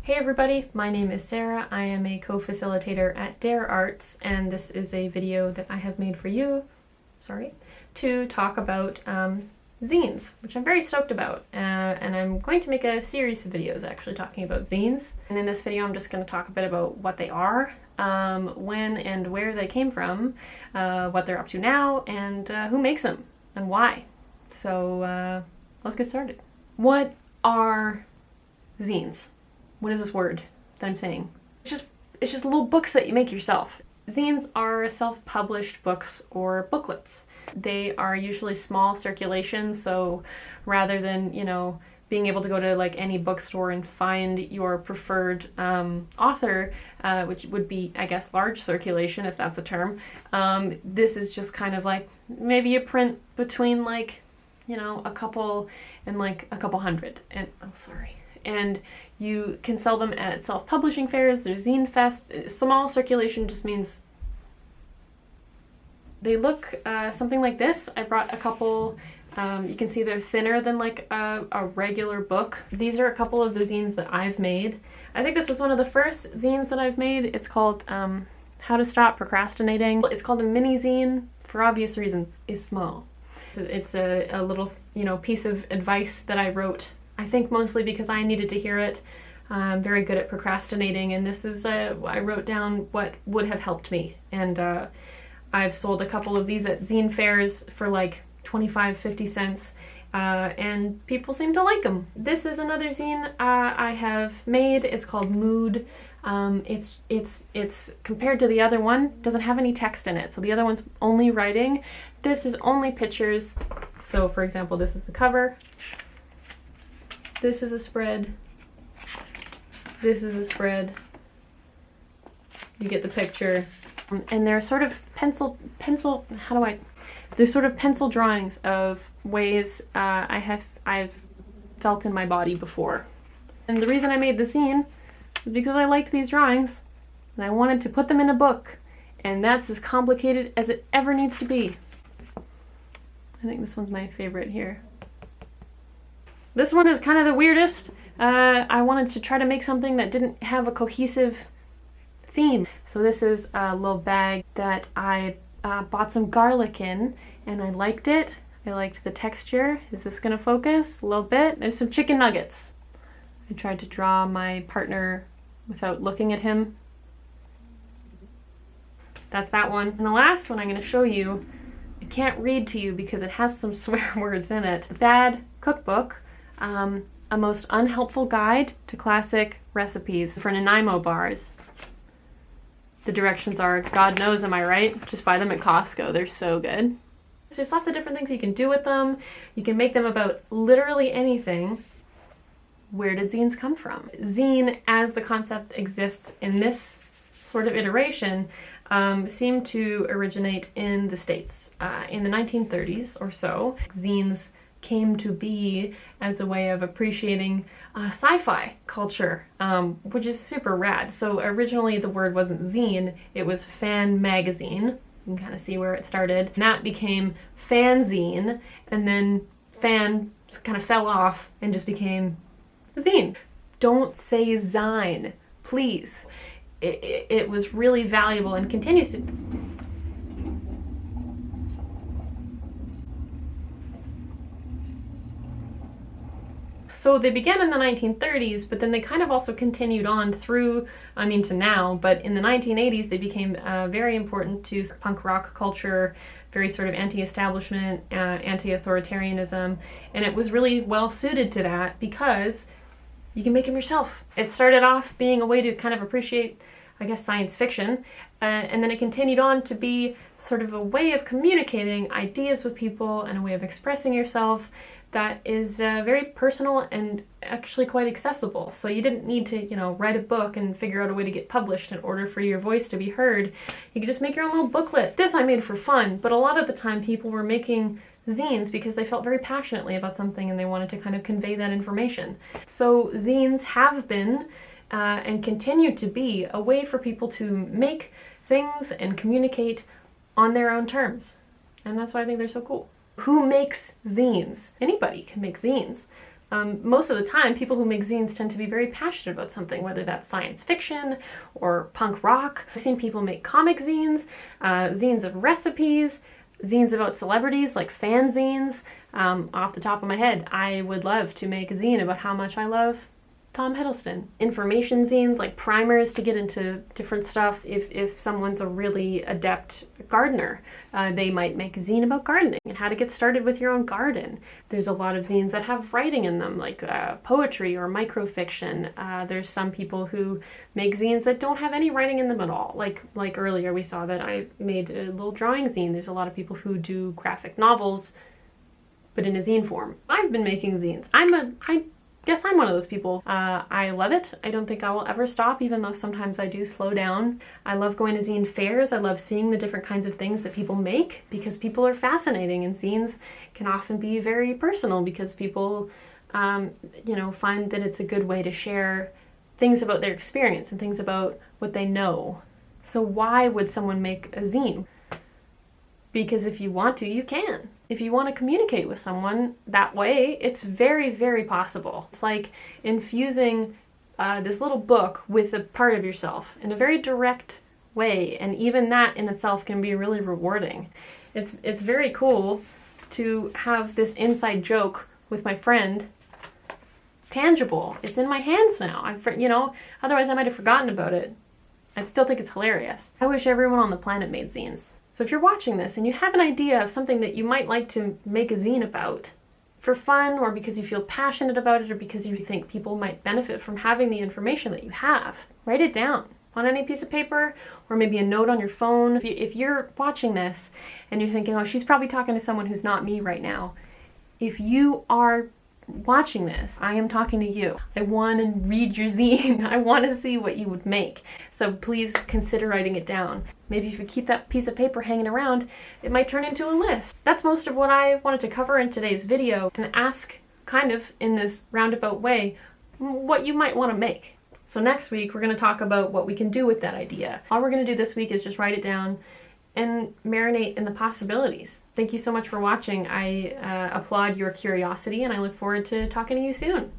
Hey everybody, my name is Sarah. I am a co-facilitator at DAREarts, and this is a video that I have made for you, to talk about zines, which I'm very stoked about. And I'm going to make a series of videos actually talking about zines. And in this video I'm just going to talk a bit about what they are, when and where they came from, what they're up to now, and who makes them, and why. So let's get started. What are zines? What is this word that I'm saying? It's just little books that you make yourself. Zines are self-published books or booklets. They are usually small circulations, so rather than, being able to go to like any bookstore and find your preferred author, which would be, I guess, large circulation, if that's a term, this is just kind of like, maybe you print between like, a couple and like a couple hundred, and and you can sell them at self-publishing fairs. There's Zine Fest. Small circulation just means they look something like this. I brought a couple. You can see they're thinner than like a regular book. These are a couple of the zines that I've made. I think this was one of the first zines that I've made. It's called How to Stop Procrastinating. It's called a mini zine for obvious reasons. It's small. It's a little piece of advice that I wrote, I think mostly because I needed to hear it. I'm very good at procrastinating, and this is, I wrote down what would have helped me. And I've sold a couple of these at zine fairs for like 25-50 cents, and people seem to like them. This is another zine I have made. It's called Mood. It's compared to the other one, doesn't have any text in it. So the other one's only writing. This is only pictures. So for example, this is the cover. This is a spread. This is a spread. You get the picture. And they're sort of they're sort of pencil drawings of ways I've felt in my body before. And the reason I made the zine is because I liked these drawings and I wanted to put them in a book. And that's as complicated as it ever needs to be. I think this one's my favorite here. This one is kind of the weirdest. I wanted to try to make something that didn't have a cohesive theme. So this is a little bag that I bought some garlic in, and I liked it. I liked the texture. Is this gonna focus? A little bit. There's some chicken nuggets. I tried to draw my partner without looking at him. That's that one. And the last one I'm gonna show you, I can't read to you because it has some swear words in it. Bad Cookbook. A most unhelpful guide to classic recipes for Nanaimo bars. The directions are, God knows, am I right? Just buy them at Costco. They're so good. There's lots of different things you can do with them. You can make them about literally anything. Where did zines come from? Zine, as the concept exists in this sort of iteration, seemed to originate in the States. In the 1930s or so, zines came to be as a way of appreciating sci-fi culture, which is super rad. So originally the word wasn't zine, it was fan magazine. You can kind of see where it started. And that became fanzine, and then fan kind of fell off and just became zine. Don't say Zine, please. It was really valuable and continues to. So they began in the 1930s, but then they kind of also continued on through, to now, but in the 1980s they became very important to punk rock culture, very sort of anti-establishment, anti-authoritarianism, and it was really well suited to that because you can make them yourself. It started off being a way to kind of appreciate, I guess, science fiction, and then it continued on to be sort of a way of communicating ideas with people and a way of expressing yourself that is very personal and actually quite accessible. So you didn't need to, write a book and figure out a way to get published in order for your voice to be heard. You could just make your own little booklet. This I made for fun, but a lot of the time people were making zines because they felt very passionately about something and they wanted to kind of convey that information. So zines have been and continue to be a way for people to make things and communicate on their own terms. And that's why I think they're so cool. Who makes zines? Anybody can make zines, Most of the time, people who make zines tend to be very passionate about something, whether that's science fiction or punk rock. I've seen people make comic zines, zines of recipes, zines about celebrities, like fanzines. Off the top of my head, I would love to make a zine about how much I love Tom Hiddleston. Information zines, like primers to get into different stuff. If someone's a really adept gardener, they might make a zine about gardening and how to get started with your own garden. There's a lot of zines that have writing in them, like poetry or microfiction. There's some people who make zines that don't have any writing in them at all. Like earlier we saw that I made a little drawing zine. There's a lot of people who do graphic novels, but in a zine form. I've been making zines. I guess I'm one of those people. I love it. I don't think I will ever stop, even though sometimes I do slow down. I love going to zine fairs. I love seeing the different kinds of things that people make, because people are fascinating, and zines can often be very personal because people, find that it's a good way to share things about their experience and things about what they know. So why would someone make a zine? Because if you want to, you can. If you want to communicate with someone that way, it's very, very possible. It's like infusing this little book with a part of yourself in a very direct way, and even that in itself can be really rewarding. It's very cool to have this inside joke with my friend tangible. It's in my hands now. Otherwise I might have forgotten about it. I still think it's hilarious. I wish everyone on the planet made zines. So if you're watching this and you have an idea of something that you might like to make a zine about, for fun, or because you feel passionate about it, or because you think people might benefit from having the information that you have, write it down on any piece of paper, or maybe a note on your phone. If you're watching this and you're thinking, oh, she's probably talking to someone who's not me right now, if you are watching this, I am talking to you. I want to read your zine. I want to see what you would make. So please consider writing it down. Maybe if you keep that piece of paper hanging around, it might turn into a list. That's most of what I wanted to cover in today's video, and ask, kind of in this roundabout way, what you might want to make. So next week, we're going to talk about what we can do with that idea. All we're going to do this week is just write it down and marinate in the possibilities. Thank you so much for watching. I applaud your curiosity, and I look forward to talking to you soon.